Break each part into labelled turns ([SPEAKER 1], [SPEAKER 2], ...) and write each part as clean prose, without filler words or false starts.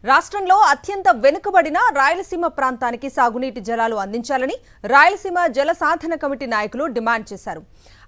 [SPEAKER 1] రాష్ట్రంలో అత్యంత వెనుకబడిన రాయలసీమ ప్రాంతానికి సాగునీటి జలాలు అందించాలని రాయలసీమ జల సాధన కమిటీ నాయకులు డిమాండ్ చేశారు.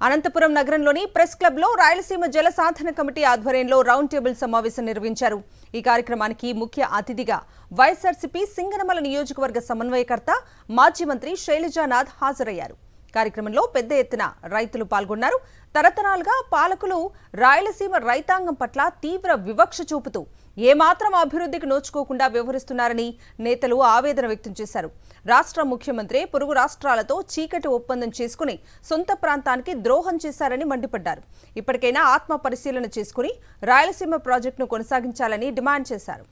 [SPEAKER 1] అనంతపురం నగరంలోని ప్రెస్ క్లబ్లో రాయలసీమ జల సాధన కమిటీ ఆధ్వర్యంలో రౌండ్ టేబుల్ సమావేశం నిర్వహించారు. ఈ కార్యక్రమానికి ముఖ్య అతిథిగా వైఎస్ఆర్సీపీ సింగనమల నియోజకవర్గ సమన్వయకర్త మాజీ మంత్రి శైలజానాథ్ హాజరయ్యారు. కార్యక్రమంలో పెద్ద ఎత్తున రైతులు పాల్గొన్నారు. తరతరాలుగా పాలకులు రాయలసీమ రైతాంగం పట్ల తీవ్ర వివక్ష చూపుతూ ఏమాత్రం అభివృద్ధికి నోచుకోకుండా వ్యవహరిస్తున్నారని నేతలు ఆవేదన వ్యక్తం చేశారు. రాష్ట్ర ముఖ్యమంత్రి పొరుగు రాష్ట్రాలతో చీకటి ఒప్పందం చేసుకుని సొంత ప్రాంతానికి ద్రోహం చేశారని మండిపడ్డారు. ఇప్పటికైనా ఆత్మ పరిశీలన చేసుకుని రాయలసీమ ప్రాజెక్టును కొనసాగించాలని డిమాండ్ చేశారు.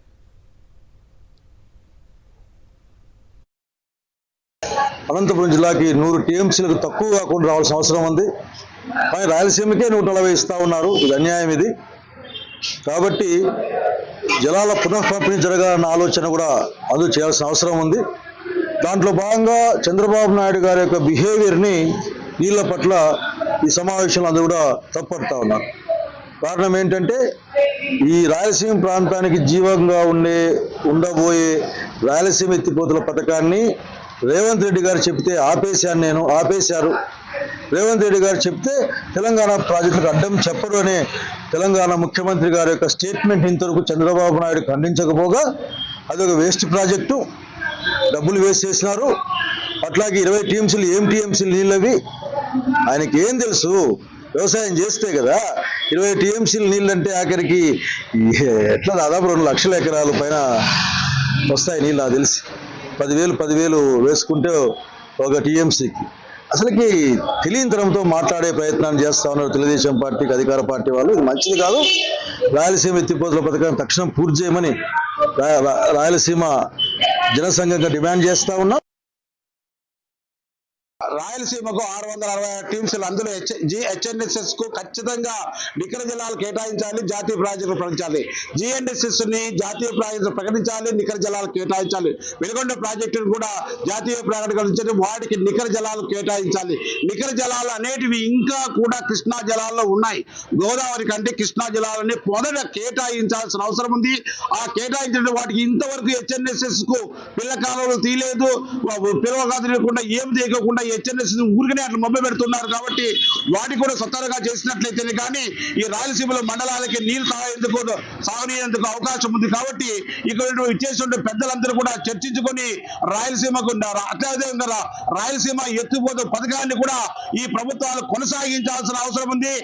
[SPEAKER 2] అనంతపురం జిల్లాకి 100 టీఎంసీలకు తక్కువ కాకుండా రావాల్సిన అవసరం ఉంది. కానీ రాయలసీమకే 140 ఇస్తా ఉన్నారు. ఇది అన్యాయం. ఇది కాబట్టి జలాల పునః పంపిణీ జరగాలన్న ఆలోచన కూడా అందరూ చేయాల్సిన అవసరం ఉంది. దాంట్లో భాగంగా చంద్రబాబు నాయుడు గారి యొక్క బిహేవియర్ని నీళ్ల పట్ల ఈ సమావేశంలో అందరూ కూడా తప్పడుతూ ఉన్నారు. కారణం ఏంటంటే ఈ రాయలసీమ ప్రాంతానికి జీవంగా ఉండబోయే రాయలసీమ ఎత్తిపోతల పథకాన్ని రేవంత్ రెడ్డి గారు చెప్తే ఆపేశారు. రేవంత్ రెడ్డి గారు చెప్తే తెలంగాణ ప్రాజెక్టులకు అడ్డం చెప్పరు అనే తెలంగాణ ముఖ్యమంత్రి గారి యొక్క స్టేట్మెంట్ ఇంతవరకు చంద్రబాబు నాయుడు ఖండించకపోగా అదొక వేస్ట్ ప్రాజెక్టు, డబ్బులు వేస్ట్ చేసినారు. అట్లాగే 20 టీఎంసీలు ఏం టీఎంసీలు నీళ్ళవి ఆయనకి ఏం తెలుసు? వ్యవసాయం చేస్తే కదా 20 టీఎంసీలు నీళ్ళంటే ఆఖరికి ఎట్లా దాదాపు 2 లక్షల ఎకరాల పైన వస్తాయి నీళ్ళు. నాకు తెలిసి 10,000 వేసుకుంటే ఒక టీఎంసీకి. అసలుకి తెలియనితనంతో మాట్లాడే ప్రయత్నాన్ని చేస్తా ఉన్నారు తెలుగుదేశం పార్టీకి, అధికార పార్టీ వాళ్ళు. ఇది మంచిది కాదు. రాయలసీమ ఎత్తిపోతల పథకాన్ని తక్షణం పూర్తి చేయమని రాయలసీమ జనసంఘంగా డిమాండ్ చేస్తా ఉన్నాం.
[SPEAKER 3] రాయలసీమకు 666 టీమ్స్లు, అందులో హెచ్ఎన్ఎస్ఎస్ కు ఖచ్చితంగా నికర జలాలు కేటాయించాలి, జాతీయ ప్రాజెక్టులు ప్రకటించాలి. జిఎన్ఎస్ఎస్ ని జాతీయ ప్రాజెక్టులు ప్రకటించాలి, నికర జలాలు కేటాయించాలి. వెలుగొండ ప్రాజెక్టును కూడా జాతీయ ప్రకటించాలి, వాటికి నికర జలాలు కేటాయించాలి. నికర జలాలు అనేటివి ఇంకా కూడా కృష్ణా జలాల్లో ఉన్నాయి. గోదావరి కంటే కృష్ణా జలాలని మొదట కేటాయించాల్సిన అవసరం ఉంది. ఆ కేటాయించిన వాటికి ఇంతవరకు హెచ్ఎన్ఎస్ఎస్ కు పిల్ల కాలువలు తీయలేదు, పిలవకుండా ఏం చేయకుండా హెచ్ఎన్ఎస్ ఊరికనే అట్లా మొబ్బ పెడుతున్నారు. కాబట్టి వాటి కూడా స్వతహాగా చేసినట్లయితేనే కానీ ఈ రాయలసీమలో మండలాలకి నీళ్లు సాగునీయందుకు అవకాశం ఉంది. కాబట్టి ఇక్కడ ఇచ్చేసిన పెద్దలందరూ కూడా చర్చించుకొని రాయలసీమకు అత్యధికంగా రాయలసీమ ఎత్తిపోతల పథకాన్ని కూడా ఈ ప్రభుత్వాలు కొనసాగించాల్సిన అవసరం ఉంది.